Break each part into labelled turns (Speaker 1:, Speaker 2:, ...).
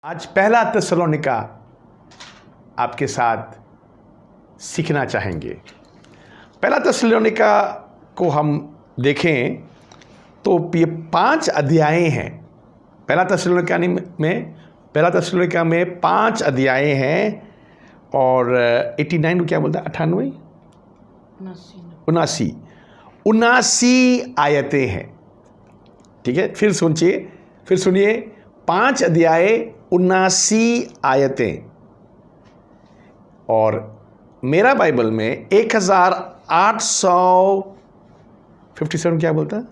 Speaker 1: आज पहला थिस्सलुनीका आपके साथ सीखना चाहेंगे। पहला थिस्सलुनीका को हम देखें तो ये 5 अध्याय हैं। पहला थिस्सलुनीका में 5 अध्याय हैं और 89 को क्या बोलता है, 98 79 आयतें हैं। ठीक है, फिर सुनिए 5 अध्याय 79 आयतें। और मेरा बाइबल में 1857 क्या बोलता है,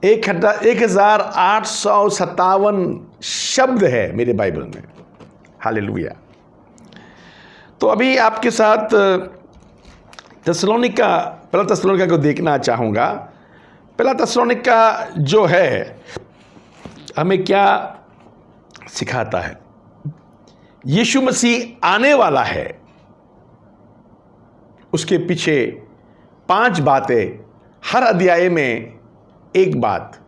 Speaker 1: 1857 शब्द है मेरे बाइबल में। हालेलुया। तो अभी आपके साथ पहला थिस्सलुनीका को देखना चाहूँगा। पहला थिस्सलुनीका जो है हमें क्या सिखाता है। यीशु मसीह आने वाला है, उसके पीछे 5 बातें, हर अध्याय में एक बात,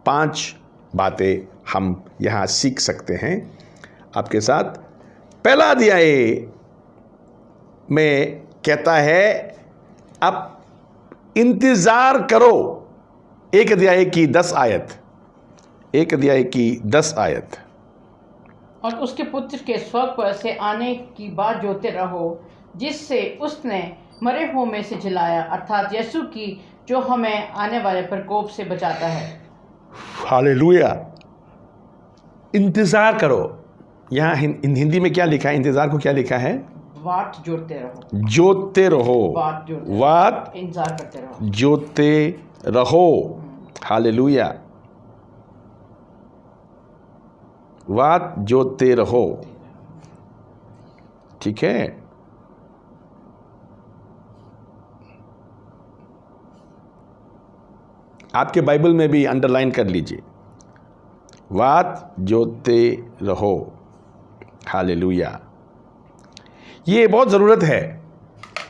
Speaker 1: 5 बातें हम यहाँ सीख सकते हैं आपके साथ। पहला अध्याय में कहता है आप इंतज़ार करो। एक अध्याय की 10 आयत।
Speaker 2: और उसके पुत्र के स्वर्ग पर से आने की बात जोते रहो, जिससे उसने मरे हुओं में से जिलाया, अर्थात यीशु की, जो हमें आने वाले प्रकोप से बचाता है।
Speaker 1: हालेलुया। इंतजार करो। यहाँ हिंदी में क्या लिखा है, इंतजार को क्या लिखा है,
Speaker 2: वाट जोते रहो।
Speaker 1: जोते रहो, वाट
Speaker 2: इंतजार करते रहो,
Speaker 1: जोते रहो। हालेलुया। वाट जोते रहो। ठीक है, आपके बाइबल में भी अंडरलाइन कर लीजिए, वाट जोते रहो। हालेलुया। ये बहुत ज़रूरत है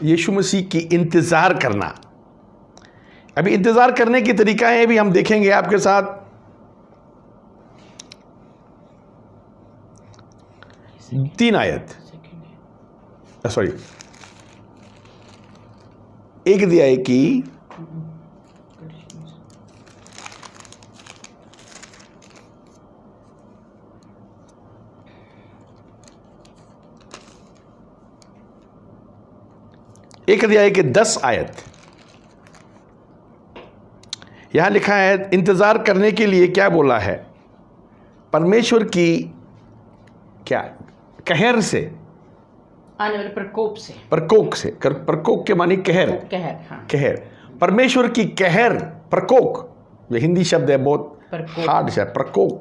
Speaker 1: यीशु मसीह की इंतज़ार करना। अभी इंतज़ार करने की तरीका है भी हम देखेंगे आपके साथ। तीन आयत, सॉरी, एक अध्याय की 10 आयत। यहां लिखा है इंतजार करने के लिए क्या बोला है, परमेश्वर की क्या कहर से,
Speaker 2: आने वाले प्रकोप से,
Speaker 1: प्रकोप के मानी कहर,
Speaker 2: हाँ।
Speaker 1: कहर, परमेश्वर की कहर, प्रकोप, ये हिंदी शब्द है, बहुत हार्ड है। प्रकोप,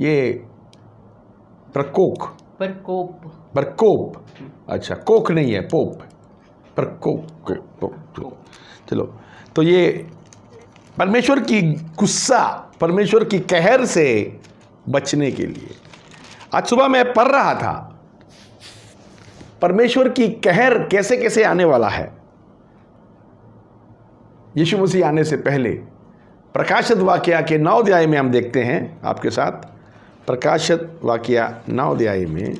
Speaker 1: ये प्रकोप, अच्छा, कोक नहीं है, पोप, प्रकोप। चलो, तो ये परमेश्वर की गुस्सा, परमेश्वर की कहर से बचने के लिए। आज सुबह मैं पढ़ रहा था परमेश्वर की कहर कैसे कैसे आने वाला है यीशु मसीह आने से पहले। प्रकाशित वाक्या के 9 अध्याय में हम देखते हैं आपके साथ। प्रकाशित वाक्या 9 अध्याय में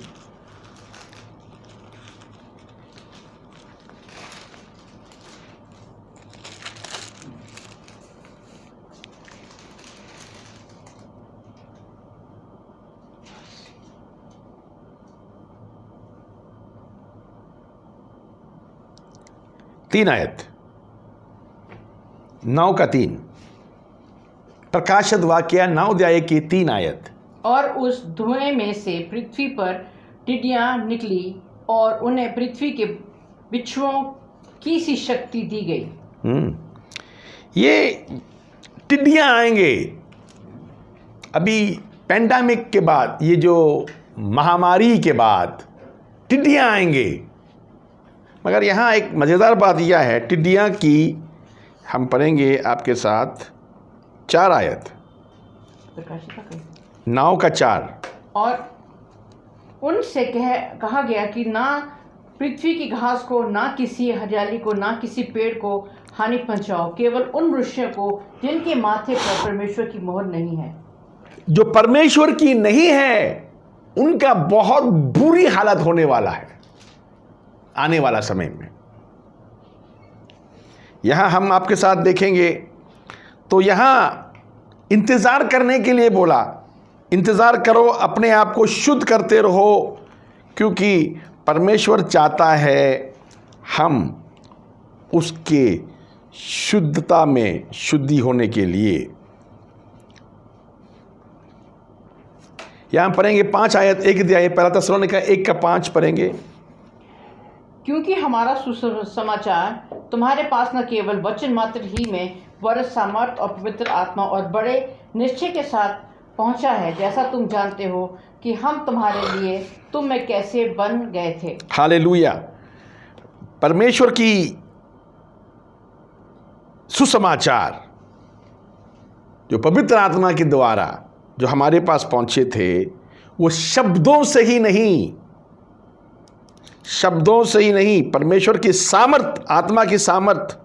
Speaker 1: तीन आयत, 9 का 3। प्रकाशित वाक्या 9 अध्याय की 3 आयत।
Speaker 2: और उस धुएं में से पृथ्वी पर टिड्डियां निकली और उन्हें पृथ्वी के बिच्छुओं की सी शक्ति दी गई।
Speaker 1: ये टिड्डियां आएंगे अभी पैंडेमिक के बाद, ये जो महामारी के बाद टिड्डियां आएंगे। मगर यहाँ एक मज़ेदार बात यह है, टिड्डियाँ की हम पढ़ेंगे आपके साथ 4 आयत, 9 का 4।
Speaker 2: और उनसे कहा गया कि ना पृथ्वी की घास को, ना किसी हरियाली को, ना किसी पेड़ को हानि पहुंचाओ, केवल उन वृक्षों को जिनके माथे पर परमेश्वर की मोहर नहीं है।
Speaker 1: जो परमेश्वर की नहीं है उनका बहुत बुरी हालत होने वाला है आने वाला समय में। यहां हम आपके साथ देखेंगे तो यहां इंतजार करने के लिए बोला, इंतजार करो, अपने आप को शुद्ध करते रहो, क्योंकि परमेश्वर चाहता है हम उसके शुद्धता में शुद्धि होने के लिए। यहां पढ़ेंगे 5 आयत 1 अध्याय, पहला थिस्सलुनीका 1:5 पढ़ेंगे।
Speaker 2: क्योंकि हमारा सुसमाचार तुम्हारे पास न केवल वचन मात्र ही में वर सामर्थ और पवित्र आत्मा और बड़े निश्चय के साथ पहुंचा है, जैसा तुम जानते हो कि हम तुम्हारे लिए तुम में कैसे बन गए थे।
Speaker 1: हालेलुया। परमेश्वर की सुसमाचार जो पवित्र आत्मा के द्वारा जो हमारे पास पहुंचे थे, वो शब्दों से ही नहीं, परमेश्वर की सामर्थ, आत्मा की सामर्थ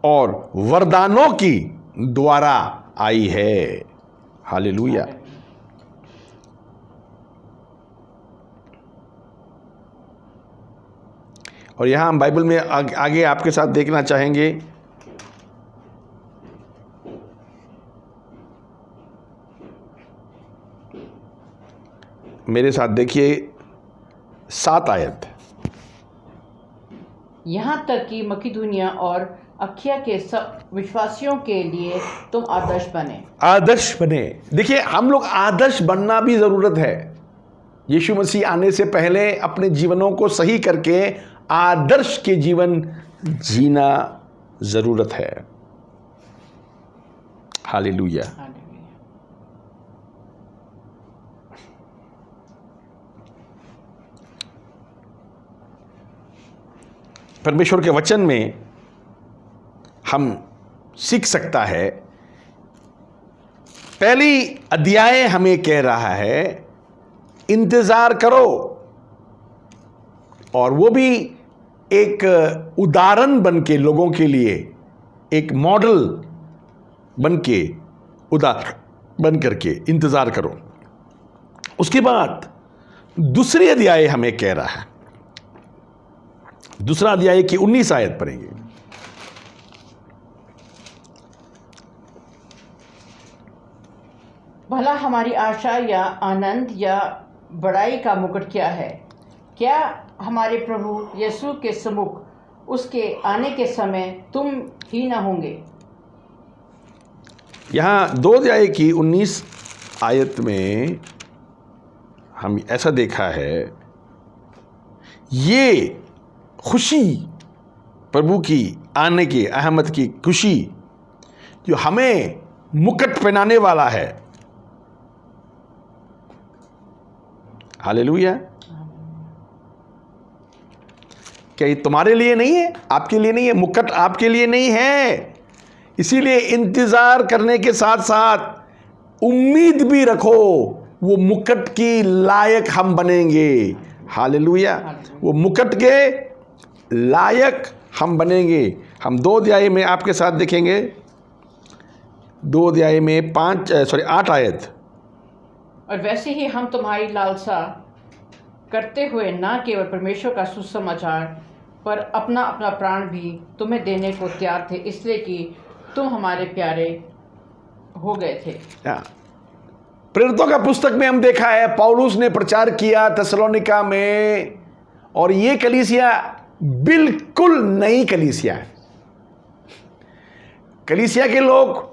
Speaker 1: और वरदानों की द्वारा आई है। हालेलुया। और यहां हम बाइबल में आगे आपके साथ देखना चाहेंगे, मेरे साथ देखिए 7 आयत।
Speaker 2: यहाँ तक कि मकिदुनिया और अखिया के सब विश्वासियों के लिए तुम आदर्श बने। देखिए, हम लोग आदर्श बनना भी ज़रूरत है। यीशु मसीह आने से पहले अपने जीवनों को सही करके आदर्श के जीवन जीना ज़रूरत है। हालेलुया। परमेश्वर के वचन में हम सीख सकता है, पहली अध्याय हमें कह रहा है इंतजार करो, और वो भी एक उदाहरण बन के लोगों के लिए, एक मॉडल बन के, उदाहरण बन करके इंतजार करो। उसके बाद दूसरी अध्याय हमें कह रहा है, दूसरा अध्याय की 19 आयत पढ़ेंगे। भला हमारी आशा या आनंद या बड़ाई का मुकुट क्या है? क्या हमारे प्रभु यीशु के सम्मुख उसके आने के समय तुम ही न होंगे?
Speaker 1: यहां 2 अध्याय की 19 आयत में हम ऐसा देखा है, ये खुशी, प्रभु की आने की, अहमद की खुशी जो हमें मुकुट पहनाने वाला है। हालेलुया। क्या ये तुम्हारे लिए नहीं है? आपके लिए नहीं है? मुकुट आपके लिए नहीं है। इसीलिए इंतजार करने के साथ साथ उम्मीद भी रखो, वो मुकुट की लायक हम बनेंगे। हालेलुया। वो मुकुट के लायक हम बनेंगे। हम 2 अध्याय में आपके साथ देखेंगे, 2 अध्याय में 8 आयत।
Speaker 2: और वैसे ही हम तुम्हारी लालसा करते हुए न केवल परमेश्वर का सुसमाचार पर अपना अपना प्राण भी तुम्हें देने को तैयार थे, इसलिए कि तुम हमारे प्यारे हो गए थे।
Speaker 1: प्रेरितों का पुस्तक में हम देखा है, पौलुस ने प्रचार किया थिस्सलुनीका में, और ये कलीसिया बिल्कुल नई कलीसिया है। कलीसिया के लोग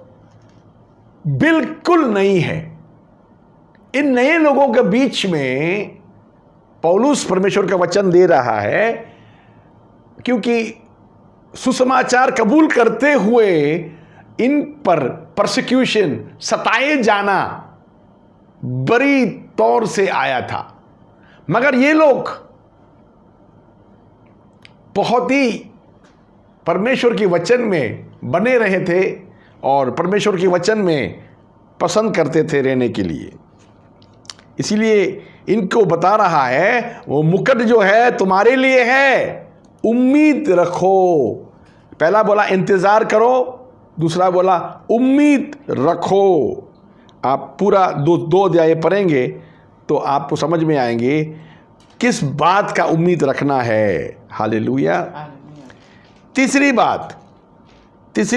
Speaker 1: बिल्कुल नई है। इन नए लोगों के बीच में पौलुस परमेश्वर का वचन दे रहा है, क्योंकि सुसमाचार कबूल करते हुए इन पर परसिक्यूशन, सताए जाना बड़ी तौर से आया था, मगर ये लोग बहुत ही परमेश्वर के वचन में बने रहे थे और परमेश्वर के वचन में पसंद करते थे रहने के लिए। इसीलिए इनको बता रहा है, वो मुकुट जो है तुम्हारे लिए है, उम्मीद रखो। पहला बोला इंतजार करो, दूसरा बोला उम्मीद रखो। आप पूरा दो अध्याय पढ़ेंगे तो आपको समझ में आएंगे किस बात का उम्मीद रखना है। हालेलुया। तीसरी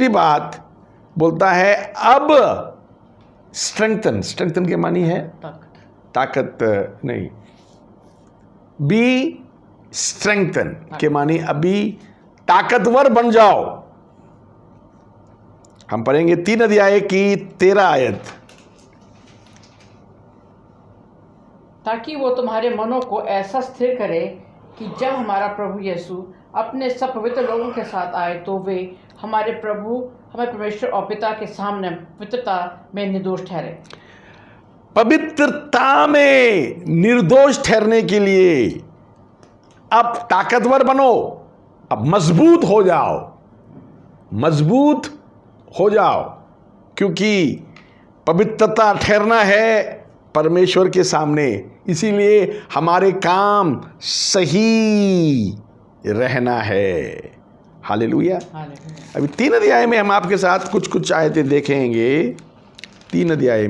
Speaker 1: बात बोलता है अब स्ट्रेंथन के मानी है ताकत नहीं, बी स्ट्रेंथन के मानी अभी ताकतवर बन जाओ। हम पढ़ेंगे 3 अध्याय की 13 आयत।
Speaker 2: ताकि वो तुम्हारे मनों को ऐसा स्थिर करे कि जब हमारा प्रभु यीशु अपने सब पवित्र लोगों के साथ आए तो वे हमारे परमेश्वर और पिता के सामने पवित्रता में निर्दोष ठहरे।
Speaker 1: पवित्रता में निर्दोष ठहरने के लिए अब ताकतवर बनो, अब मजबूत हो जाओ, क्योंकि पवित्रता ठहरना है परमेश्वर के सामने। इसीलिए हमारे काम सही रहना है। हालेलुया। अभी 3 अध्याय में हम आपके साथ कुछ आयतें देखेंगे। 3 अध्याय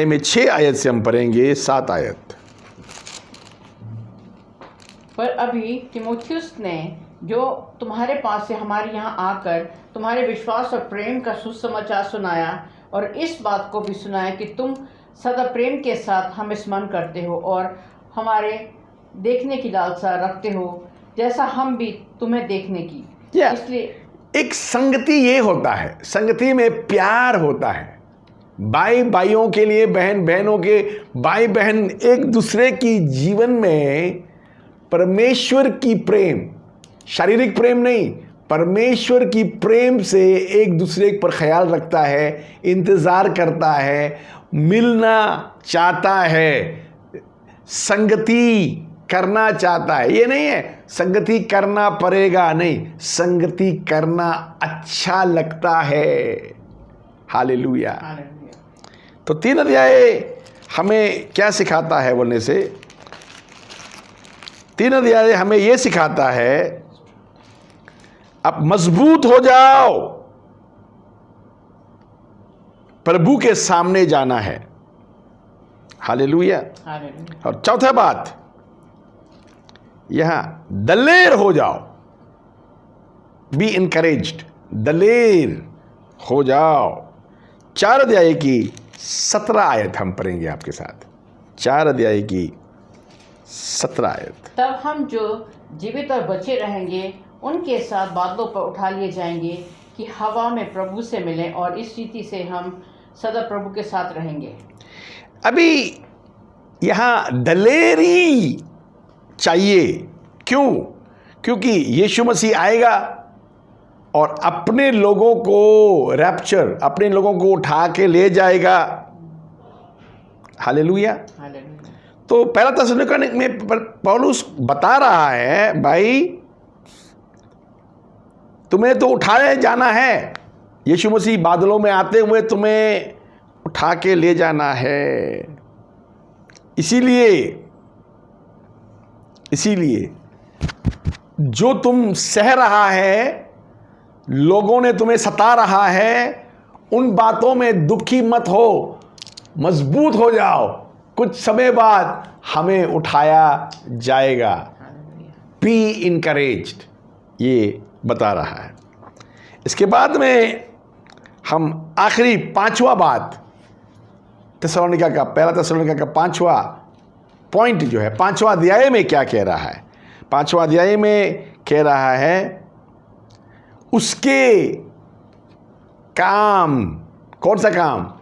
Speaker 1: में 6 आयत से हम पढ़ेंगे 7 आयत।
Speaker 2: पर अभी तीमुथियुस ने जो तुम्हारे पास से हमारे यहाँ आकर तुम्हारे विश्वास और प्रेम का सुसमाचार सुनाया और इस बात को भी सुनाया कि तुम सदा प्रेम के साथ हमें स्मरण करते हो और हमारे देखने की लालसा रखते हो जैसा हम भी तुम्हें देखने की। इसलिए
Speaker 1: एक संगति ये होता है, संगति में प्यार होता है। भाई भाइयों के लिए, बहन बहनों के, भाई बहन एक दूसरे की जीवन में परमेश्वर की प्रेम, शारीरिक प्रेम नहीं, परमेश्वर की प्रेम से एक दूसरे पर ख्याल रखता है, इंतज़ार करता है, मिलना चाहता है, संगति करना चाहता है। ये नहीं है संगति करना पड़ेगा, नहीं, संगति करना अच्छा लगता है। हालेलुया। तो 3 अध्याय हमें क्या सिखाता है बोलने से, 3 अध्याय हमें यह सिखाता है अब मजबूत हो जाओ, प्रभु के सामने जाना है। हालेलुया। और चौथा बात, यहां दलेर हो जाओ, बी इनकरेज्ड, दलेर हो जाओ। 4 अध्याय की 17 आयत हम पढ़ेंगे आपके साथ। 4 अध्याय की 17 आयत।
Speaker 2: तब हम जो जीवित और बचे रहेंगे उनके साथ बादलों पर उठा लिए जाएंगे कि हवा में प्रभु से मिलें और इस रीति से हम सदा प्रभु के साथ रहेंगे।
Speaker 1: अभी यहां दलेरी चाहिए। क्यों? क्योंकि यीशु मसीह आएगा और अपने लोगों को रैप्चर, अपने लोगों को उठा के ले जाएगा। हालेलुया। तो पहला थिस्सलुनीका में पौलुस बता रहा है, भाई तुम्हें तो उठाए जाना है, यीशु मसीह बादलों में आते हुए तुम्हें उठा के ले जाना है। इसीलिए जो तुम सह रहा है, लोगों ने तुम्हें सता रहा है, उन बातों में दुखी मत हो, मजबूत हो जाओ। कुछ समय बाद हमें उठाया जाएगा। बी इनकरेज्ड, ये बता रहा है। इसके बाद में हम आखिरी 5वां बात, थिस्सलुनीका का, पहला थिस्सलुनीका का 5वां पॉइंट जो है, 5वां अध्याय में क्या कह रहा है। 5वां अध्याय में कह रहा है उसके काम, कौन सा काम?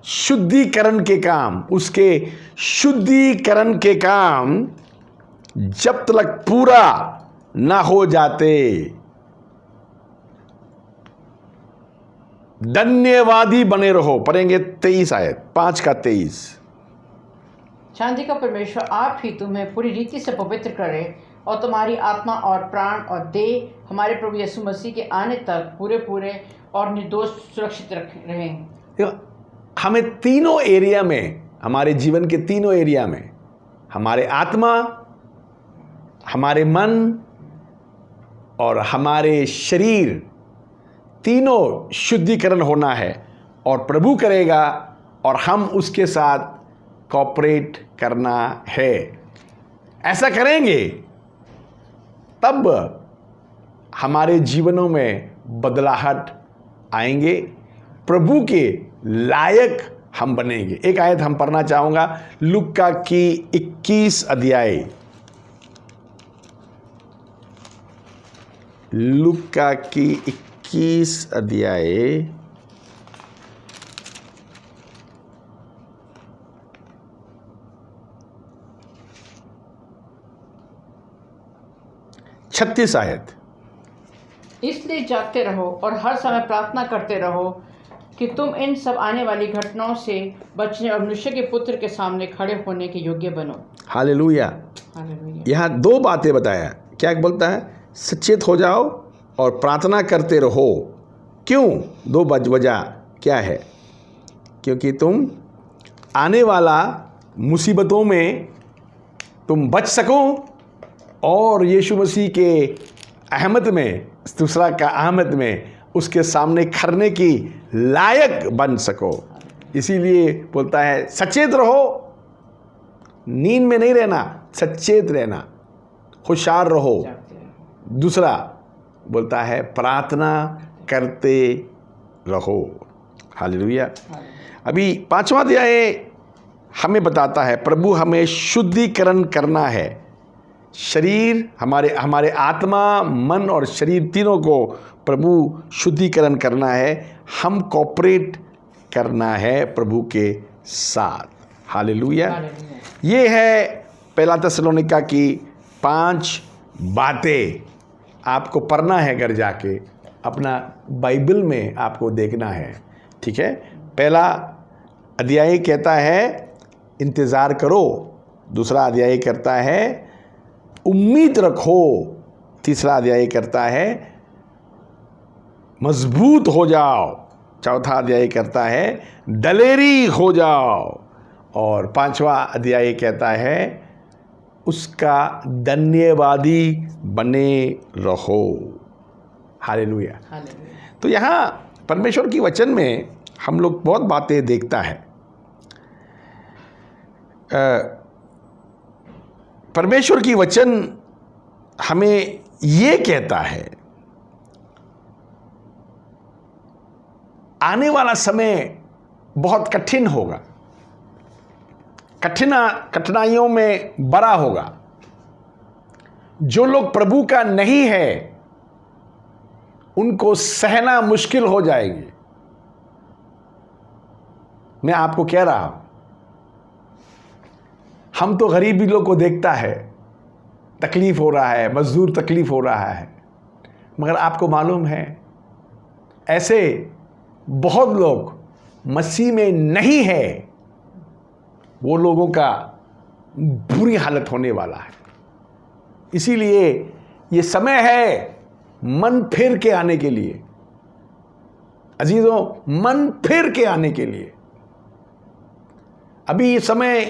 Speaker 1: शुद्धिकरण के काम। उसके शुद्धिकरण के काम जब तक पूरा ना हो जाते, धन्यवादी बने रहो। पढ़ेंगे 23 आयत, 5 का 23।
Speaker 2: शांति का परमेश्वर आप ही तुम्हें पूरी रीति से पवित्र करे और तुम्हारी आत्मा और प्राण और देह हमारे प्रभु यीशु मसीह के आने तक पूरे और निर्दोष सुरक्षित रहें।
Speaker 1: हमें तीनों एरिया में, हमारे जीवन के तीनों एरिया में, हमारे आत्मा, हमारे मन और हमारे शरीर, तीनों शुद्धिकरण होना है, और प्रभु करेगा और हम उसके साथ कोऑपरेट करना है। ऐसा करेंगे तब हमारे जीवनों में बदलाहट आएंगे, प्रभु के लायक हम बनेंगे। एक आयत हम पढ़ना चाहूँगा, लूका की 21 अध्याय, लूका की 21 अध्याय 36 आयत।
Speaker 2: इसलिए जागते रहो और हर समय प्रार्थना करते रहो कि तुम इन सब आने वाली घटनाओं से बचने और मनुष्य के पुत्र के सामने खड़े होने के योग्य बनो।
Speaker 1: हालेलुया।
Speaker 2: हालेलुया।
Speaker 1: यहाँ दो बातें बताया। क्या बोलता है? सचेत हो जाओ और प्रार्थना करते रहो। क्यों? दो वजह क्या है? क्योंकि तुम आने वाला मुसीबतों में तुम बच सको और यीशु मसीह के अहमद में, दूसरा का अहमद में उसके सामने खड़ने की लायक बन सको। इसीलिए बोलता है सचेत रहो, नींद में नहीं रहना, सचेत रहना, होशियार रहो। दूसरा बोलता है प्रार्थना करते रहो। हालेलुया। अभी 5वां अध्याय हमें बताता है प्रभु हमें शुद्धिकरण करना है। शरीर, हमारे आत्मा, मन और शरीर तीनों को प्रभु शुद्धिकरण करना है। हम कोऑपरेट करना है प्रभु के साथ। हालेलुया। ये है पहला थिस्सलुनीका की 5 बातें। आपको पढ़ना है घर जाके, अपना बाइबल में आपको देखना है। ठीक है। पहला अध्याय कहता है इंतज़ार करो, दूसरा अध्याय करता है उम्मीद रखो, तीसरा अध्याय करता है मजबूत हो जाओ, चौथा अध्याय करता है दलेरी हो जाओ और 5वां अध्याय कहता है उसका धन्यवादी बने रहो। हालेलुया। तो यहाँ परमेश्वर की वचन में हम लोग बहुत बातें देखता है। परमेश्वर की वचन हमें ये कहता है आने वाला समय बहुत कठिन होगा, कठिनाइयों में बड़ा होगा। जो लोग प्रभु का नहीं है उनको सहना मुश्किल हो जाएगी। मैं आपको कह रहा हूं, हम तो गरीबी लोग को देखता है, तकलीफ हो रहा है, मजदूर तकलीफ हो रहा है, मगर आपको मालूम है ऐसे बहुत लोग मसीह में नहीं है, वो लोगों का बुरी हालत होने वाला है। इसीलिए ये समय है मन फिर के आने के लिए। अजीजों, मन फिर के आने के लिए अभी ये समय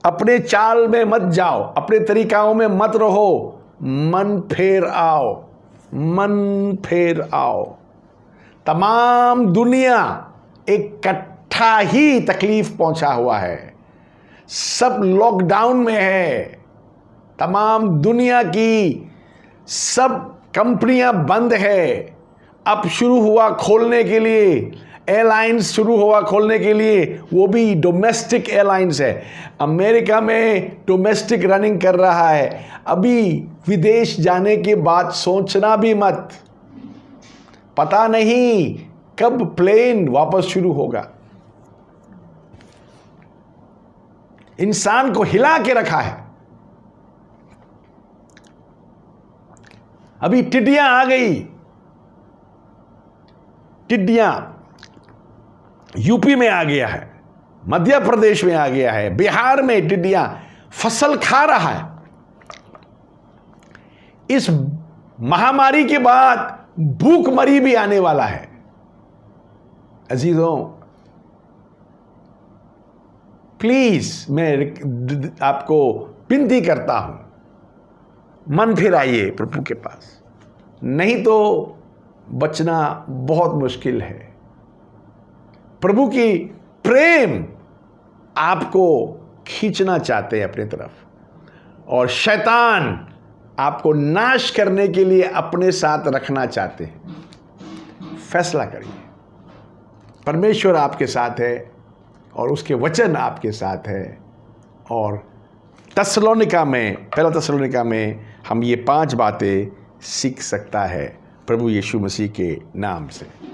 Speaker 1: अपने चाल में मत जाओ, अपने तरीकाओं में मत रहो, मन फेर आओ, मन फेर आओ। तमाम दुनिया इकट्ठा ही तकलीफ पहुंचा हुआ है, सब लॉकडाउन में है, तमाम दुनिया की सब कंपनियां बंद है। अब शुरू हुआ खोलने के लिए, एयरलाइंस शुरू हुआ खोलने के लिए, वो भी डोमेस्टिक एयरलाइंस है। अमेरिका में डोमेस्टिक रनिंग कर रहा है। अभी विदेश जाने के बाद सोचना भी मत, पता नहीं कब प्लेन वापस शुरू होगा। इंसान को हिला के रखा है। अभी टिड्डियां आ गई, टिड्डियां यूपी में आ गया है, मध्य प्रदेश में आ गया है, बिहार में टिड्डियां फसल खा रहा है। इस महामारी के बाद भूखमरी भी आने वाला है। अजीजों, प्लीज मैं आपको विनती करता हूं, मन फिर आइए प्रभु के पास, नहीं तो बचना बहुत मुश्किल है। प्रभु की प्रेम आपको खींचना चाहते हैं अपनी तरफ, और शैतान आपको नाश करने के लिए अपने साथ रखना चाहते हैं। फैसला करिए, परमेश्वर आपके साथ है और उसके वचन आपके साथ है। और पहला तसलोनिका में हम ये 5 बातें सीख सकता है प्रभु यीशु मसीह के नाम से।